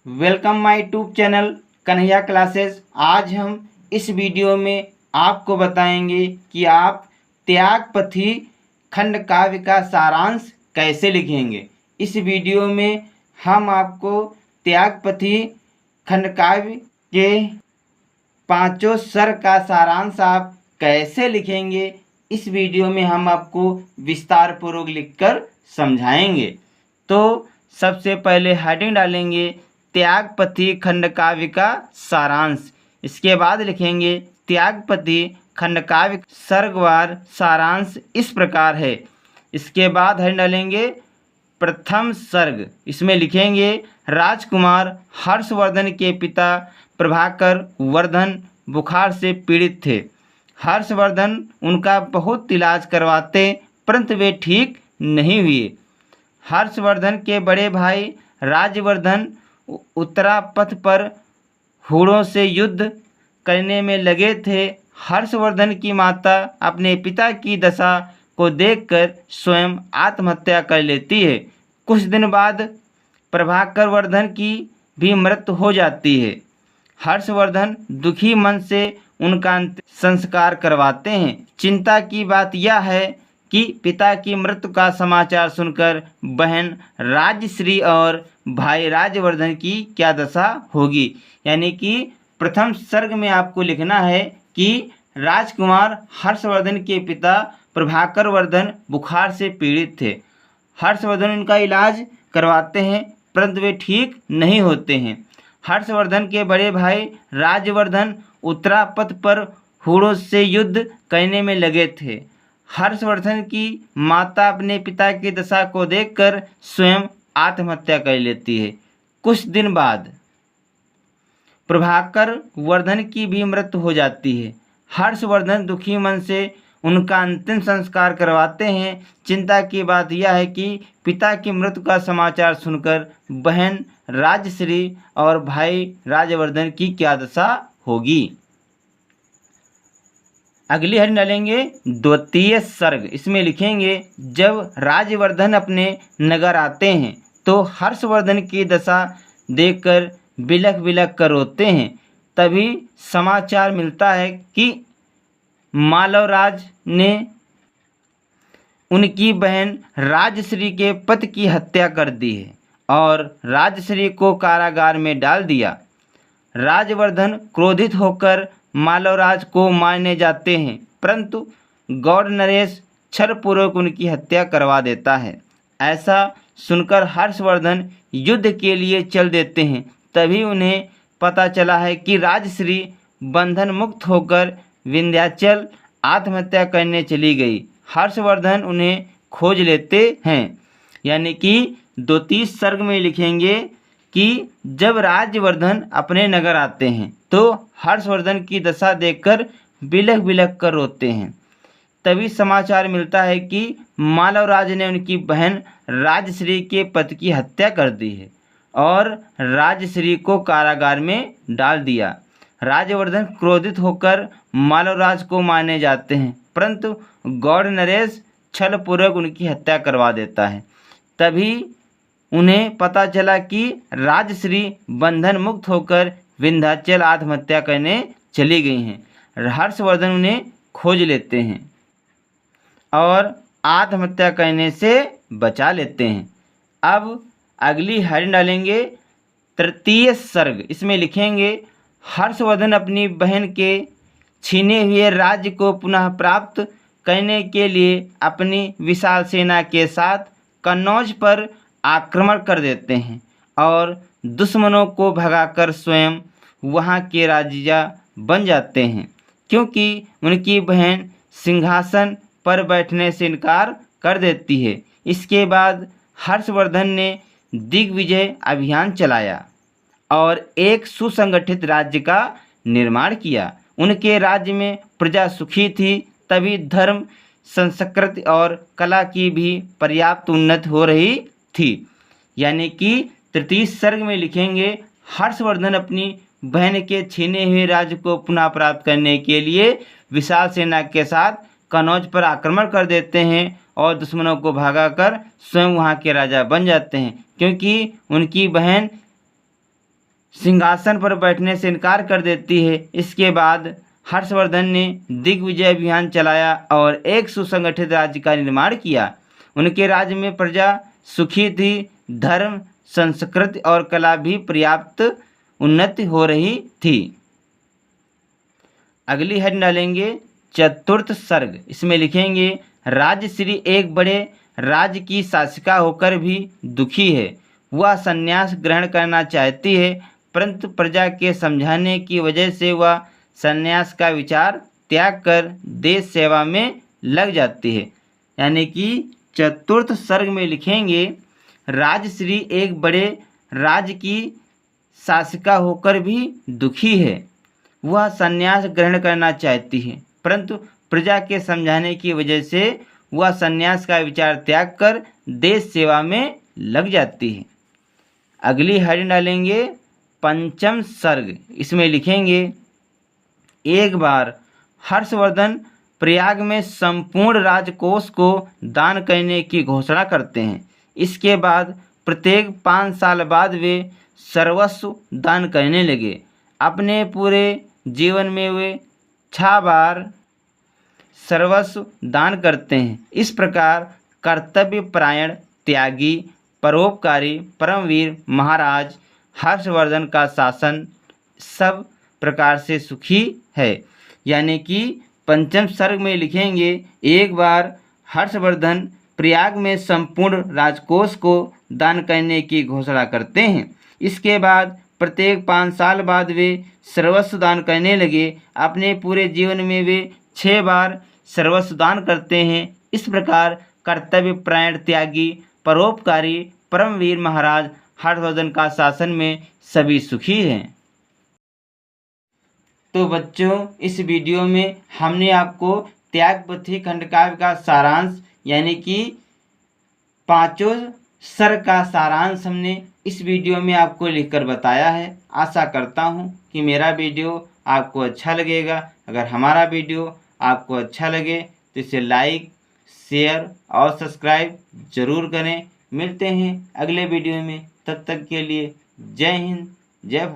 Welcome my YouTube channel Kanhaiya classes. आज हम इस वीडियो में आपको बताएंगे कि आप त्यागपथी खंड काव्य का सारांश कैसे लिखेंगे। इस वीडियो में हम आपको त्यागपथी खंड काव्य के पांचों सर्ग का सारांश आप कैसे लिखेंगे, इस वीडियो में हम आपको विस्तार पूर्वक लिखकर समझाएंगे। तो सबसे पहले हेडिंग डालेंगे त्यागपथी खंड काव्य का सारांश। इसके बाद लिखेंगे त्यागपथी खंड काव्य सर्गवार सारांश इस प्रकार है। इसके बाद हेडिंग डालेंगे प्रथम सर्ग। इसमें लिखेंगे राजकुमार हर्षवर्धन के पिता प्रभाकर वर्धन बुखार से पीड़ित थे। हर्षवर्धन उनका बहुत इलाज करवाते परंतु वे ठीक नहीं हुए। हर्षवर्धन के बड़े भाई राजवर्धन उत्तरापथ पर हूणों से युद्ध करने में लगे थे। हर्षवर्धन की माता अपने पिता की दशा को देखकर स्वयं आत्महत्या कर लेती है। कुछ दिन बाद प्रभाकर वर्धन की भी मृत्यु हो जाती है। हर्षवर्धन दुखी मन से उनका अंतिम संस्कार करवाते हैं। चिंता की बात यह है कि पिता की मृत्यु का समाचार सुनकर बहन राजश्री और भाई राजवर्धन की क्या दशा होगी। यानी कि प्रथम सर्ग में आपको लिखना है कि राजकुमार हर्षवर्धन के पिता प्रभाकर वर्धन बुखार से पीड़ित थे। हर्षवर्धन उनका इलाज करवाते हैं परंतु वे ठीक नहीं होते हैं। हर्षवर्धन के बड़े भाई राजवर्धन उत्तरापथ पर हूणों से युद्ध करने में लगे थे। हर्षवर्धन की माता अपने पिता की दशा को देखकर स्वयं आत्महत्या कर लेती है। कुछ दिन बाद प्रभाकर वर्धन की भी मृत्यु हो जाती है। हर्षवर्धन दुखी मन से उनका अंतिम संस्कार करवाते हैं। चिंता की बात यह है कि पिता की मृत्यु का समाचार सुनकर बहन राजश्री और भाई राजवर्धन की क्या दशा होगी। अगली हेडिंग डालेंगे द्वितीय सर्ग। इसमें लिखेंगे जब राजवर्धन अपने नगर आते हैं तो हर्षवर्धन की दशा देखकर बिलख बिलख कर रोते हैं। तभी समाचार मिलता है कि मालवराज ने उनकी बहन राजश्री के पति की हत्या कर दी है और राजश्री को कारागार में डाल दिया। राजवर्धन क्रोधित होकर मालवराज को मारने जाते हैं परंतु गौड़ नरेश छलपूर्वक उनकी हत्या करवा देता है। ऐसा सुनकर हर्षवर्धन युद्ध के लिए चल देते हैं। तभी उन्हें पता चला है कि राजश्री बंधन मुक्त होकर विंध्याचल आत्महत्या करने चली गई। हर्षवर्धन उन्हें खोज लेते हैं। यानी कि द्वितीय सर्ग में लिखेंगे कि जब राजवर्धन अपने नगर आते हैं तो हर्षवर्धन की दशा देखकर बिलख बिलख कर रोते हैं। तभी समाचार मिलता है कि मालवराज ने उनकी बहन राजश्री के पति की हत्या कर दी है और राजश्री को कारागार में डाल दिया। राजवर्धन क्रोधित होकर मालवराज को मारने जाते हैं परंतु गौड़ नरेश छलपूर्वक उनकी हत्या करवा देता है। तभी उन्हें पता चला कि राजश्री बंधन मुक्त होकर विंध्याचल आत्महत्या करने चली गई हैं। हर्षवर्धन उन्हें खोज लेते हैं और आत्महत्या करने से बचा लेते हैं। अब अगली हेडिंग डालेंगे तृतीय सर्ग। इसमें लिखेंगे हर्षवर्धन अपनी बहन के छीने हुए राज्य को पुनः प्राप्त करने के लिए अपनी विशाल सेना के साथ कन्नौज पर आक्रमण कर देते हैं और दुश्मनों को भगाकर स्वयं वहां के राजा बन जाते हैं, क्योंकि उनकी बहन सिंहासन पर बैठने से इनकार कर देती है। इसके बाद हर्षवर्धन ने दिग्विजय अभियान चलाया और एक सुसंगठित राज्य का निर्माण किया। उनके राज्य में प्रजा सुखी थी। तभी धर्म, संस्कृति और कला की भी पर्याप्त उन्नति हो रही थी। यानी कि तृतीय सर्ग में लिखेंगे हर्षवर्धन अपनी बहन के छीने हुए राज्य को पुनः प्राप्त करने के लिए विशाल सेना के साथ कन्नौज पर आक्रमण कर देते हैं और दुश्मनों को भगाकर स्वयं वहां के राजा बन जाते हैं, क्योंकि उनकी बहन सिंहासन पर बैठने से इनकार कर देती है। इसके बाद हर्षवर्धन ने दिग्विजय अभियान चलाया और एक सुसंगठित राज्य का निर्माण किया। उनके राज्य में प्रजा सुखी थी, धर्म, संस्कृति और कला भी पर्याप्त उन्नति हो रही थी। अगली हेड डालेंगे चतुर्थ सर्ग। इसमें लिखेंगे राजश्री एक बड़े राज्य की शासिका होकर भी दुखी है। वह संन्यास ग्रहण करना चाहती है, परंतु प्रजा के समझाने की वजह से वह संन्यास का विचार त्याग कर देश सेवा में लग जाती है। यानी कि चतुर्थ सर्ग में लिखेंगे राजश्री एक बड़े राज्य की शासिका होकर भी दुखी है। वह संन्यास ग्रहण करना चाहती है, परंतु प्रजा के समझाने की वजह से वह संन्यास का विचार त्याग कर देश सेवा में लग जाती है। अगली हेडिंग डालेंगे पंचम सर्ग। इसमें लिखेंगे एक बार हर्षवर्धन प्रयाग में संपूर्ण राजकोष को दान करने की घोषणा करते हैं। इसके बाद प्रत्येक 5 साल बाद वे सर्वस्व दान करने लगे। अपने पूरे जीवन में वे 6 बार सर्वस्व दान करते हैं। इस प्रकार कर्तव्यपरायण, त्यागी, परोपकारी, परमवीर महाराज हर्षवर्धन का शासन सब प्रकार से सुखी है। यानी कि पंचम सर्ग में लिखेंगे एक बार हर्षवर्धन प्रयाग में संपूर्ण राजकोष को दान करने की घोषणा करते हैं। इसके बाद प्रत्येक 5 साल बाद वे सर्वस्व दान करने लगे। अपने पूरे जीवन में वे 6 बार सर्वस्व दान करते हैं। इस प्रकार कर्तव्यपरायण, त्यागी, परोपकारी, परमवीर महाराज हर्षवर्धन का शासन में सभी सुखी हैं। तो बच्चों, इस वीडियो में हमने आपको त्यागपथी खंडकाव्य का सारांश यानी कि 5 सर्ग का सारांश हमने इस वीडियो में आपको लिखकर बताया है। आशा करता हूँ कि मेरा वीडियो आपको अच्छा लगेगा। अगर हमारा वीडियो आपको अच्छा लगे तो इसे लाइक, शेयर और सब्सक्राइब ज़रूर करें। मिलते हैं अगले वीडियो में, तब तक के लिए जय हिंद, जय भारत।